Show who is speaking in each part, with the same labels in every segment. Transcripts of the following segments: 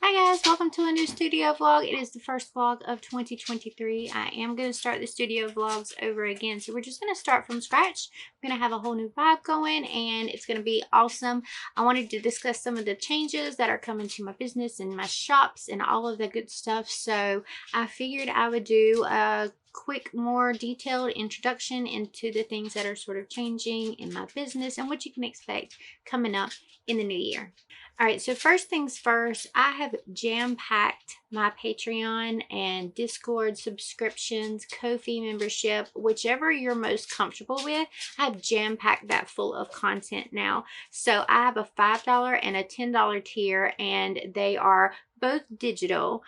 Speaker 1: Hi guys, welcome to a new studio vlog. It is the first vlog of 2023. I am going to start the studio vlogs over again. So we're just going to start from scratch. We're going to have a whole new vibe going and it's going to be awesome. I wanted to discuss some of the changes that are coming to my business and my shops and all of the good stuff. So I figured I would do a quick, more detailed introduction into the things that are sort of changing in my business and what you can expect coming up in the new year. All right, so first things first, I have jam-packed my Patreon and Discord subscriptions, Ko-fi membership, whichever you're most comfortable with. I have jam-packed that full of content now. So I have a $5 and a $10 tier, and they are both digital.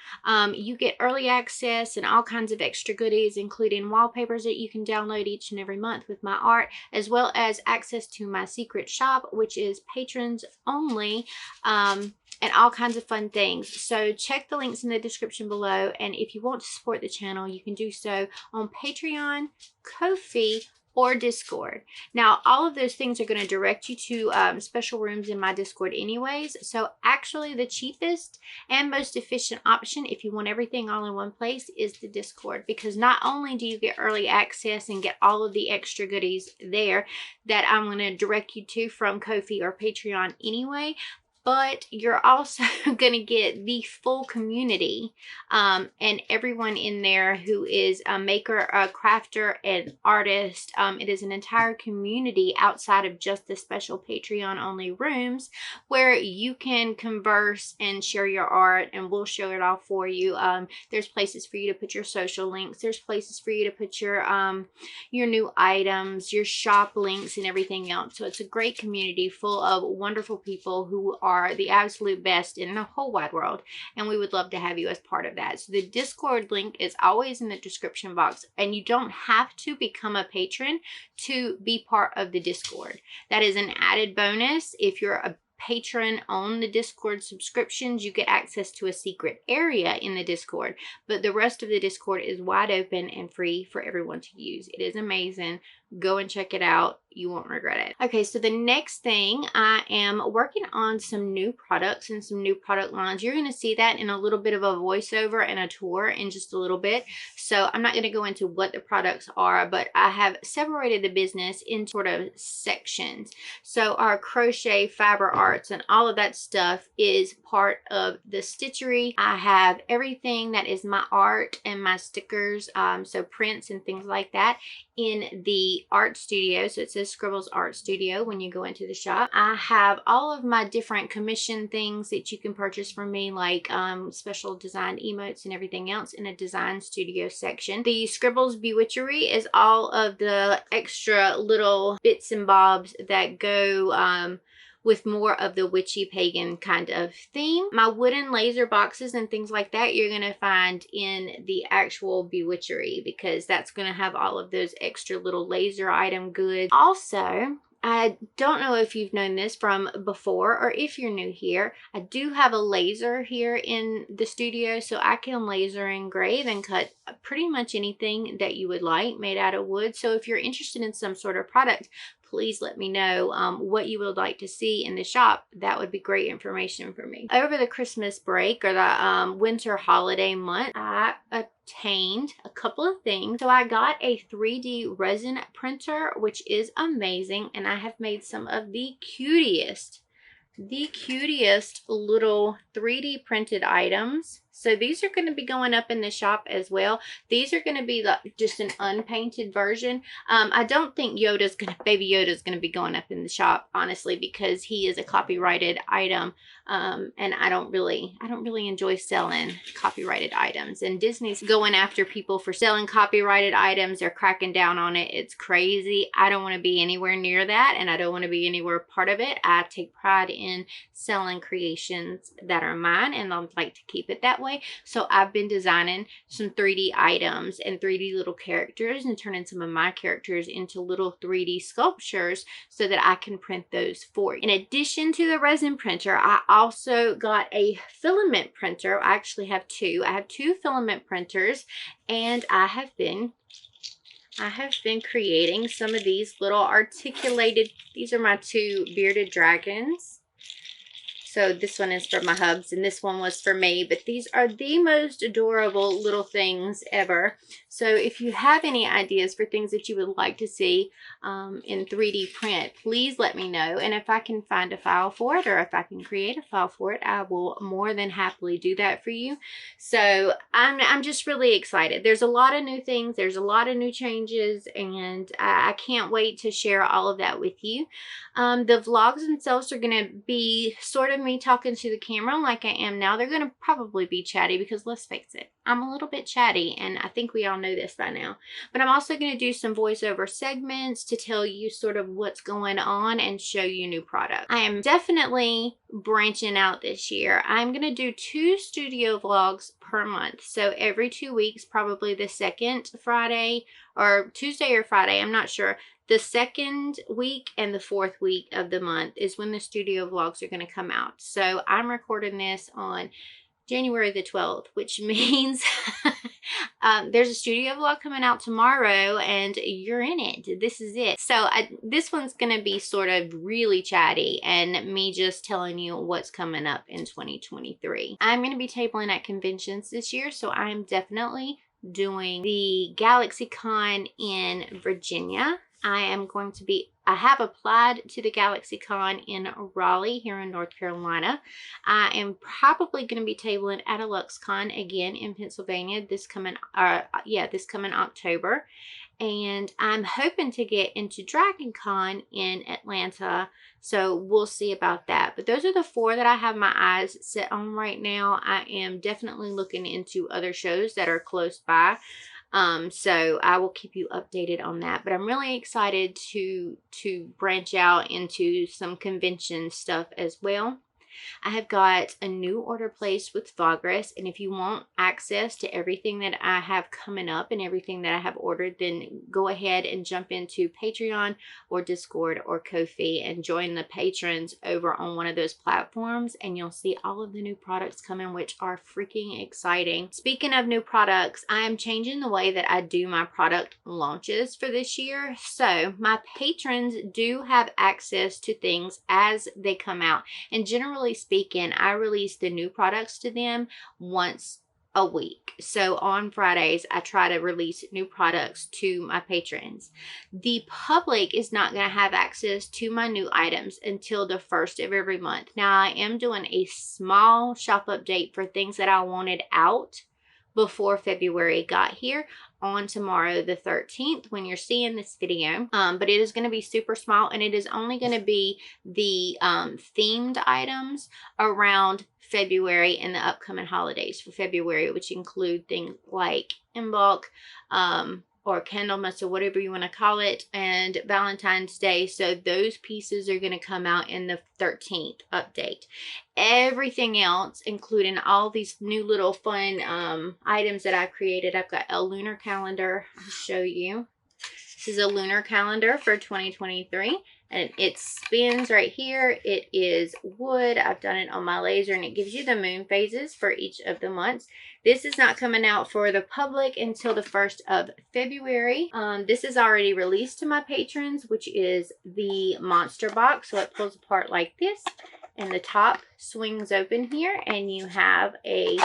Speaker 1: You get early access and all kinds of extra goodies, including wallpapers that you can download each and every month with my art, as well as access to my secret shop, which is patrons only, and all kinds of fun things. So check the links in the description below, and if you want to support the channel, you can do so on Patreon, Ko-fi, or Discord. Now, all of those things are going to direct you to special rooms in my Discord anyways. So actually the cheapest and most efficient option, if you want everything all in one place, is the Discord, because not only do you get early access and get all of the extra goodies there that I'm going to direct you to from Ko-fi or Patreon anyway, but you're also going to get the full community and everyone in there who is a maker, a crafter, an artist. It is an entire community outside of just the special Patreon only rooms where you can converse and share your art, and we'll show it all for you. There's places for you to put your social links. There's places for you to put your new items, your shop links, and everything else. So it's a great community full of wonderful people who are the absolute best in the whole wide world, and we would love to have you as part of that. So the Discord link is always in the description box, and you don't have to become a patron to be part of the Discord. That is an added bonus. If you're a patron on the Discord subscriptions, you get access to a secret area in the Discord, but the rest of the Discord is wide open and free for everyone to use. It is amazing. Go and check it out. You won't regret it. Okay, so the next thing, I am working on some new products and some new product lines. You're going to see that in a little bit of a voiceover and a tour in just a little bit. So I'm not going to go into what the products are, but I have separated the business in sort of sections. So our crochet, fiber arts, and all of that stuff is part of the stitchery. I have everything that is my art and my stickers, so prints and things like that, in the art studio. So it says Scribbles Art Studio when you go into the shop. I have all of my different commission things that you can purchase from me, like special designed emotes and everything else, in a design studio section. The Scribbles Bewitchery is all of the extra little bits and bobs that go with more of the witchy pagan kind of theme. My wooden laser boxes and things like that you're going to find in the actual Bewitchery, because that's going to have all of those extra little laser item goods. Also, I don't know if you've known this from before, or if you're new here, I do have a laser here in the studio, so I can laser engrave and cut pretty much anything that you would like made out of wood. So if you're interested in some sort of product, please let me know what you would like to see in the shop. That would be great information for me. Over the Christmas break, or the winter holiday month, I obtained a couple of things. So I got a 3D resin printer, which is amazing, and I have made some of the cutest little 3D printed items. So these are going to be going up in the shop as well. These are going to be just an unpainted version. I don't think Baby Yoda's going to be going up in the shop, honestly, because he is a copyrighted item. And I don't really enjoy selling copyrighted items. And Disney's going after people for selling copyrighted items. They're cracking down on it. It's crazy. I don't want to be anywhere near that, and I don't want to be anywhere part of it. I take pride in selling creations that are mine, and I'd like to keep it that way. So I've been designing some 3D items and 3D little characters, and turning some of my characters into little 3D sculptures so that I can print those for you. In addition to the resin printer, I also got a filament printer. I actually have two. I have two filament printers, and I have been creating some of these little articulated, these are my two bearded dragons. So this one is for my hubs and this one was for me, but these are the most adorable little things ever. So if you have any ideas for things that you would like to see in 3D print, please let me know. And if I can find a file for it, or if I can create a file for it, I will more than happily do that for you. So I'm just really excited. There's a lot of new things. There's a lot of new changes, and I can't wait to share all of that with you. The vlogs themselves are going to be sort of me talking to the camera like I am now. They're going to probably be chatty because let's face it, I'm a little bit chatty, and I think we all know this by now. But I'm also going to do some voiceover segments to tell you sort of what's going on and show you new products. I am definitely branching out this year. I'm going to do 2 studio vlogs per month. So every 2 weeks, probably the second Friday or Tuesday or Friday, I'm not sure. The second week and the 4th week of the month is when the studio vlogs are going to come out. So I'm recording this on January the 12th, which means there's a studio vlog coming out tomorrow and you're in it. This is it. So this one's going to be sort of really chatty and me just telling you what's coming up in 2023. I'm going to be tabling at conventions this year, so I'm definitely doing the GalaxyCon in Virginia. I have applied to the GalaxyCon in Raleigh here in North Carolina. I am probably going to be tabling at a LuxCon again in Pennsylvania this coming October. And I'm hoping to get into DragonCon in Atlanta. So we'll see about that. But those are the 4 that I have my eyes set on right now. I am definitely looking into other shows that are close by. So I will keep you updated on that, but I'm really excited to branch out into some convention stuff as well. I have got a new order placed with Vogress, and if you want access to everything that I have coming up and everything that I have ordered, then go ahead and jump into Patreon or Discord or Ko-fi and join the patrons over on one of those platforms, and you'll see all of the new products coming, which are freaking exciting. Speaking of new products, I am changing the way that I do my product launches for this year. So my patrons do have access to things as they come out, and generally speaking, I release the new products to them once a week. So on Fridays, I try to release new products to my patrons. The public is not going to have access to my new items until the 1st of every month. Now, I am doing a small shop update for things that I wanted out before February got here on tomorrow the 13th when you're seeing this video, but it is going to be super small, and it is only going to be the themed items around February and the upcoming holidays for February, which include things like in bulk, or Candlemas, or whatever you want to call it, and Valentine's Day. So those pieces are going to come out in the 13th update. Everything else, including all these new little fun items that I created. I've got a lunar calendar. I'll show you. This is a lunar calendar for 2023, and it spins right here. It is wood. I've done it on my laser, and it gives you the moon phases for each of the months. This is not coming out for the public until the 1st of February. This is already released to my patrons, which is the monster box. So it pulls apart like this, and the top swings open here, and you have a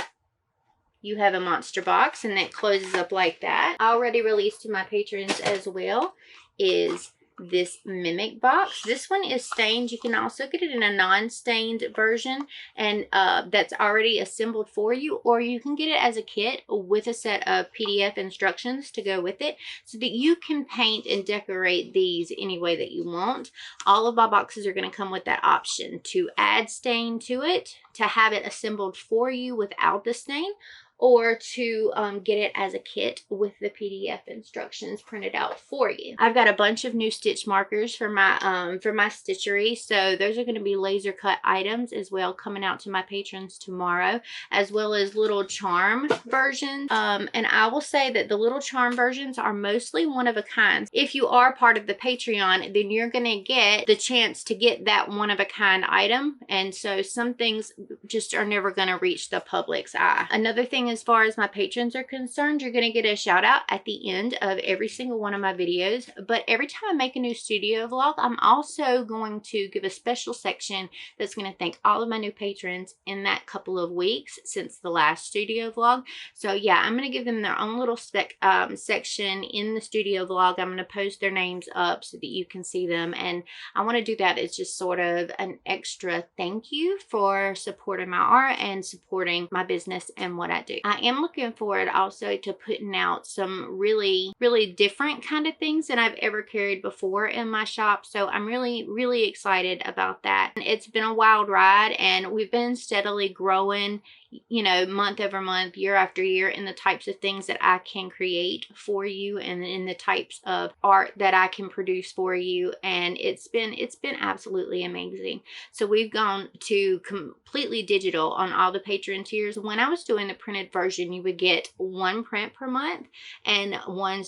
Speaker 1: monster box, and it closes up like that. Already released to my patrons as well is this mimic box. This one is stained. You can also get it in a non-stained version, and that's already assembled for you, or you can get it as a kit with a set of PDF instructions to go with it, so that you can paint and decorate these any way that you want. All of my boxes are going to come with that option to add stain to it, to have it assembled for you without the stain, or to get it as a kit with the PDF instructions printed out for you. I've got a bunch of new stitch markers for my stitchery, so those are going to be laser cut items as well, coming out to my patrons tomorrow, as well as little charm versions. And I will say that the little charm versions are mostly one of a kind. If you are part of the Patreon, then you're going to get the chance to get that one of a kind item, and so some things just are never going to reach the public's eye. Another thing thing as far as my patrons are concerned. You're going to get a shout out at the end of every single one of my videos. But every time I make a new studio vlog, I'm also going to give a special section that's going to thank all of my new patrons in that couple of weeks since the last studio vlog. So yeah, I'm going to give them their own little section in the studio vlog. I'm going to post their names up so that you can see them. And I want to do that as just sort of an extra thank you for supporting my art and supporting my business and what I do. I am looking forward also to putting out some really different kind of things than I've ever carried before in my shop. So I'm really excited about that. It's been a wild ride, and we've been steadily growing, you know, month over month, year after year, in the types of things that I can create for you and in the types of art that I can produce for you. And it's been absolutely amazing. So we've gone to completely digital on all the patron tiers. When I was doing the printed version, you would get one print per month and one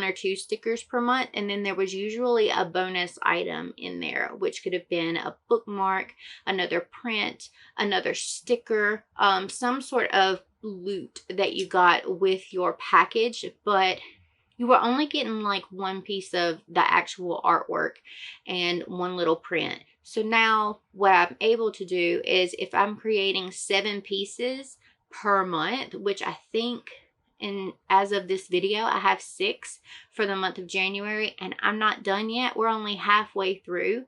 Speaker 1: or two stickers per month. And then there was usually a bonus item in there, which could have been a bookmark, another print, another sticker, some sort of loot that you got with your package, but you were only getting like one piece of the actual artwork and one little print. So now what I'm able to do is, if I'm creating 7 pieces per month, which I think, and as of this video, I have 6 for the month of January, and I'm not done yet. We're only halfway through.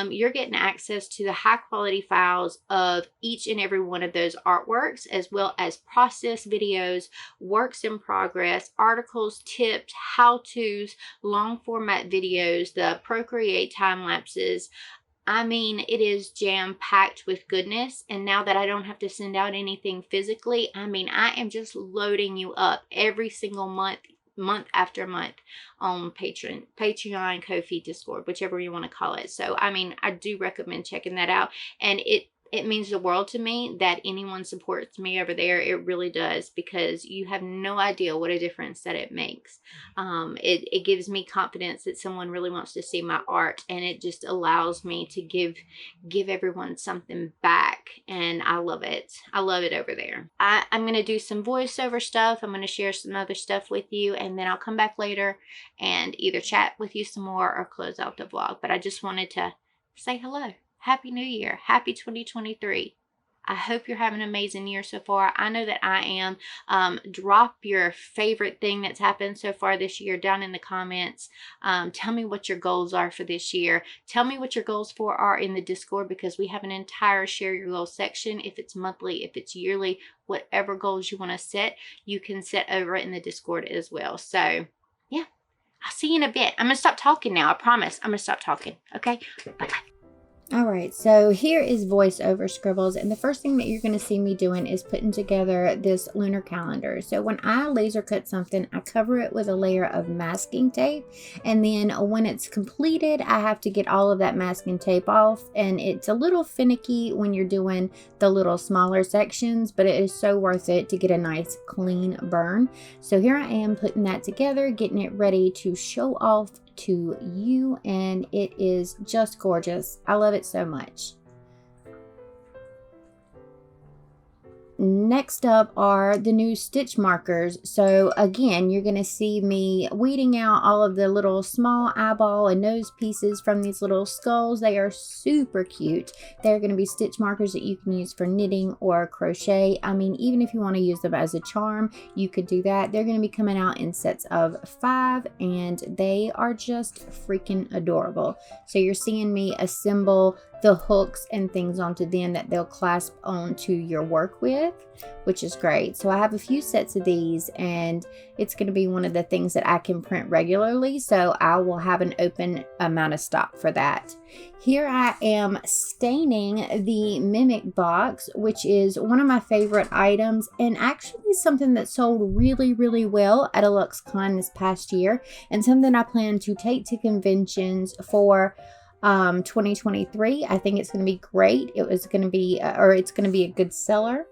Speaker 1: You're getting access to the high quality files of each and every one of those artworks, as well as process videos, works in progress, articles, tips, how-tos, long format videos, the Procreate time lapses. I mean, it is jam-packed with goodness. And now that I don't have to send out anything physically, I mean, I am just loading you up every single month after month on Patreon, Ko-fi, Discord, whichever you want to call it. So, I mean, I do recommend checking that out. And it means the world to me that anyone supports me over there. It really does, because you have no idea what a difference that it makes. It gives me confidence that someone really wants to see my art, and it just allows me to give everyone something back, and I love it. I love it over there. I'm going to do some voiceover stuff. I'm going to share some other stuff with you, and then I'll come back later and either chat with you some more or close out the vlog. But I just wanted to say hello. Happy New Year. Happy 2023. I hope you're having an amazing year so far. I know that I am. Drop your favorite thing that's happened so far this year down in the comments. Tell me what your goals are for this year. Tell me what your goals are in the Discord, because we have an entire share your goals section. If it's monthly, if it's yearly, whatever goals you want to set, you can set over in the Discord as well. So yeah, I'll see you in a bit. I'm going to stop talking now. I promise. I'm going to stop talking. Okay? Bye-bye. Alright, so here is voiceover scribbles, and the first thing that you're going to see me doing is putting together this lunar calendar. So when I laser cut something, I cover it with a layer of masking tape, and then when it's completed, I have to get all of that masking tape off, and it's a little finicky when you're doing the little smaller sections, but it is so worth it to get a nice clean burn. So here I am putting that together, getting it ready to show off to you, and it is just gorgeous. I love it so much. Next up are the new stitch markers. So again, you're going to see me weeding out all of the little small eyeball and nose pieces from these little skulls. They are super cute. They're going to be stitch markers that you can use for knitting or crochet. I mean, even if you want to use them as a charm, you could do that. They're going to be coming out in sets of 5, and they are just freaking adorable. So you're seeing me assemble the hooks and things onto them that they'll clasp onto your work with, which is great. So I have a few sets of these, and it's going to be one of the things that I can print regularly, so I will have an open amount of stock for that. Here I am staining the Mimic box, which is one of my favorite items, and actually something that sold really well at a LuxeCon this past year, and something I plan to take to conventions for 2023. I think it's going to be great. It's going to be a good seller.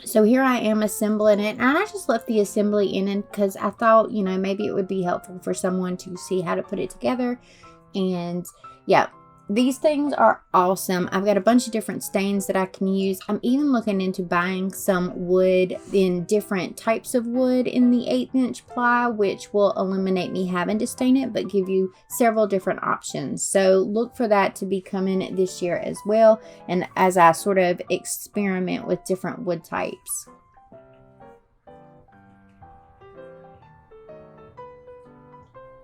Speaker 1: So here I am assembling it, and I just left the assembly in because I thought, maybe it would be helpful for someone to see how to put it together. And yeah, These things are awesome. I've got a bunch of different stains that I can use. I'm even looking into buying some wood in different types of wood in the 1/8" ply, which will eliminate me having to stain it, but give you several different options. So look for that to be coming this year as well, and as I sort of experiment with different wood types.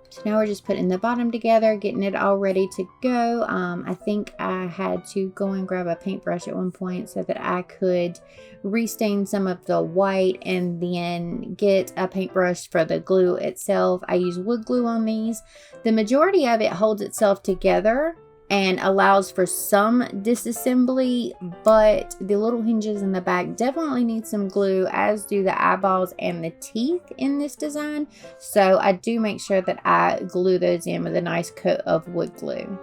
Speaker 1: So now we're just putting the bottom together, getting it all ready to go. I think I had to go and grab a paintbrush at one point so that I could restain some of the white and then get a paintbrush for the glue itself. I use wood glue on these. The majority of it holds itself together and allows for some disassembly, but the little hinges in the back definitely need some glue, as do the eyeballs and the teeth in this design. So I do make sure that I glue those in with a nice coat of wood glue.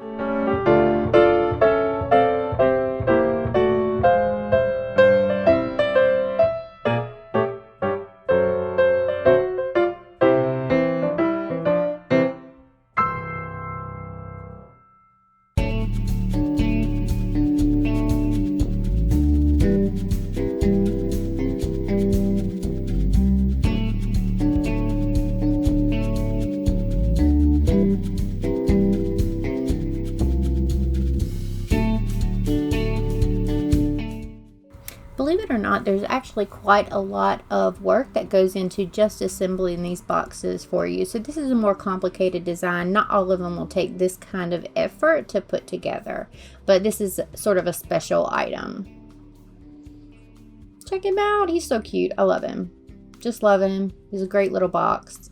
Speaker 1: Believe it or not, there's actually quite a lot of work that goes into just assembling these boxes for you. So this is a more complicated design. Not all of them will take this kind of effort to put together, but this is sort of a special item. Check him out. He's so cute. I love him. Just love him. He's a great little box.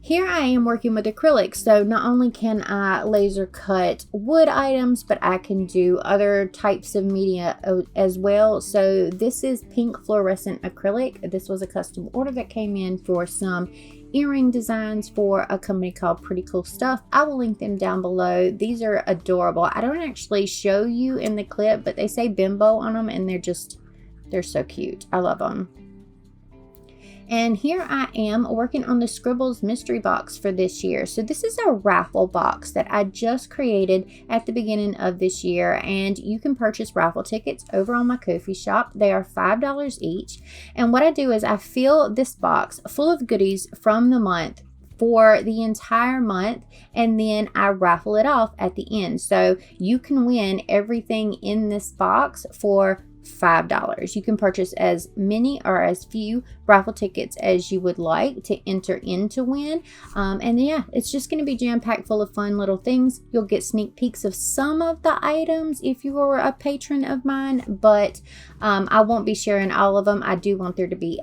Speaker 1: Here I am working with acrylics, so not only can I laser cut wood items, but I can do other types of media as well. So this is pink fluorescent acrylic. This was a custom order that came in for some earring designs for a company called Pretty Cool Stuff. I will link them down below. These are adorable. I don't actually show you in the clip, but they say bimbo on them, and they're so cute. I love them. And here I am working on the Scribbles mystery box for this year. So this is a raffle box that I just created at the beginning of this year, and you can purchase raffle tickets over on my Ko-fi shop. They are $5 each. And what I do is I fill this box full of goodies from the month for the entire month, and then I raffle it off at the end. So you can win everything in this box for $5. You can purchase as many or as few raffle tickets as you would like to enter in to win. And yeah, it's just going to be jam-packed full of fun little things. You'll get sneak peeks of some of the items if you are a patron of mine, but I won't be sharing all of them. I do want there to be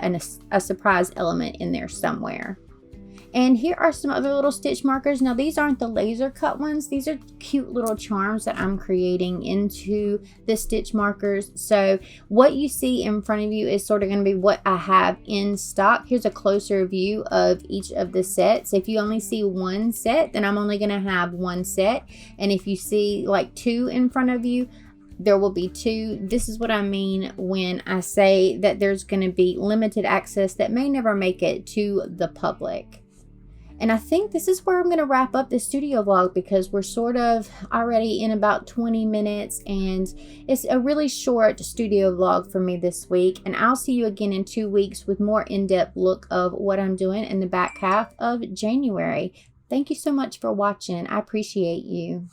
Speaker 1: a surprise element in there somewhere. And here are some other little stitch markers. Now these aren't the laser cut ones. These are cute little charms that I'm creating into the stitch markers. So what you see in front of you is sort of going to be what I have in stock. Here's a closer view of each of the sets. If you only see one set, then I'm only going to have one set. And if you see like two in front of you, there will be two. This is what I mean when I say that there's going to be limited access that may never make it to the public. And I think this is where I'm going to wrap up this studio vlog, because we're sort of already in about 20 minutes and it's a really short studio vlog for me this week. And I'll see you again in 2 weeks with more in-depth look of what I'm doing in the back half of January. Thank you so much for watching. I appreciate you.